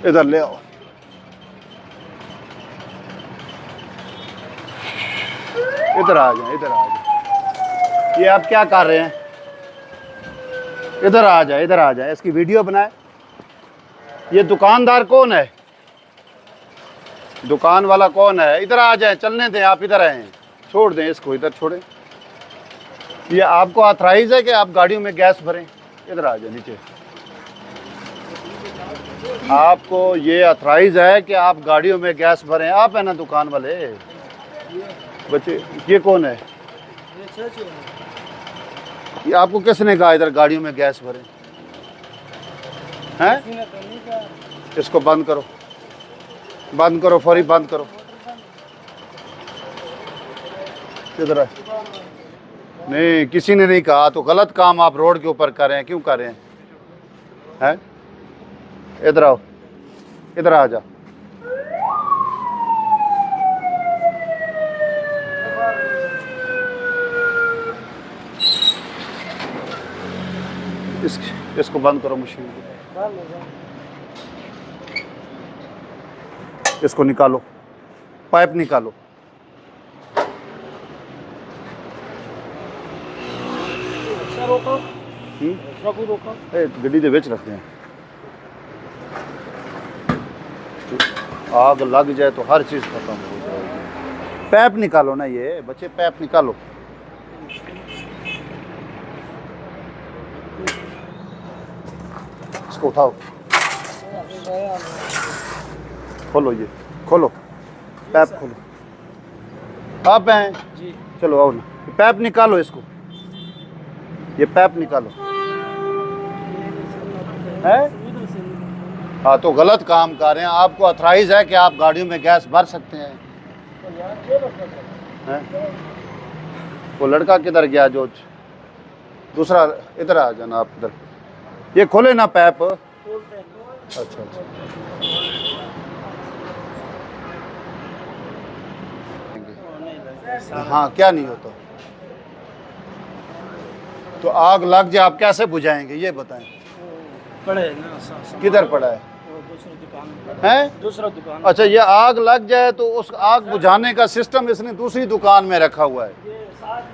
इधर ले आओ। इधर आ जाए, इधर आ जाए। ये आप क्या कर रहे हैं? इधर आ जाए, इधर आ जाए, इसकी वीडियो बनाए। ये दुकानदार कौन है? दुकान वाला कौन है? इधर आ जाए, चलने दें, आप इधर आए। छोड़ दें इसको, इधर छोड़ें। ये आपको ऑथराइज है कि आप गाड़ियों में गैस भरें? इधर आ जाए नीचे। आपको ये ऑथराइज है कि आप गाड़ियों में गैस भरें? आप है ना दुकान वाले बच्चे। ये कौन है? ये आपको किसने कहा इधर गाड़ियों में गैस भरें? हैं? इसको बंद करो, बंद करो, फौरी बंद करो। किधर है? नहीं, किसी ने नहीं कहा। तो गलत काम आप रोड के ऊपर कर रहे हैं। क्यों कर रहे हैं? हैं? इधर आओ, इधर आ जा। इसको बंद करो मशीन को। इसको निकालो, पाइप निकालो। गड्डी दे विच रखते हैं। आग लग जाए तो हर चीज खत्म हो जाएगी। पाइप निकालो ना, ये बच्चे पाइप निकालो। इसको उठाओ, खोलो, ये खोलो, पाइप खोलो। आप हैं जी? चलो आओ ना, पाइप निकालो इसको। ये पाइप निकालो। है? हाँ, तो गलत काम कर रहे हैं। आपको ऑथराइज है कि आप गाड़ियों में गैस भर सकते हैं? वो लड़का किधर गया जो दूसरा? इधर आ जाना आप, इधर। ये खोले ना पाइप। अच्छा अच्छा। हाँ, क्या नहीं होता? तो आग लग जाए आप कैसे बुझाएंगे ये बताएं? पड़े ना, किधर पड़ा है? दूसरा दुकान। अच्छा, ये आग लग जाए तो उस आग बुझाने का सिस्टम इसने दूसरी दुकान में रखा हुआ है।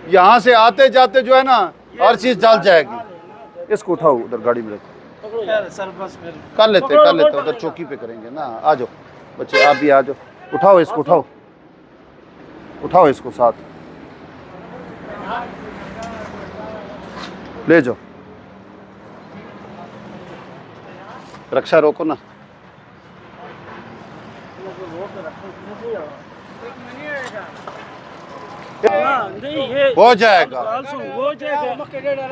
यहाँ से आते जाते जो है ना हर चीज जल जाएगी। इसको उठाओ, उधर गाड़ी में रखो। कर लेते उधर चौकी पे करेंगे ना। आ जाओ बच्चे, आप भी आ जाओ। उठाओ इसको, उठाओ, उठाओ इसको साथ ले जाओ। रक्षा रोको ना। हो जाएगा।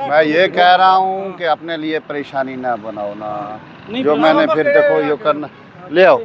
मैं ये कह रहा हूँ कि अपने लिए परेशानी ना बनाओ ना। जो मैंने फिर देखो ये करना। ले आओ।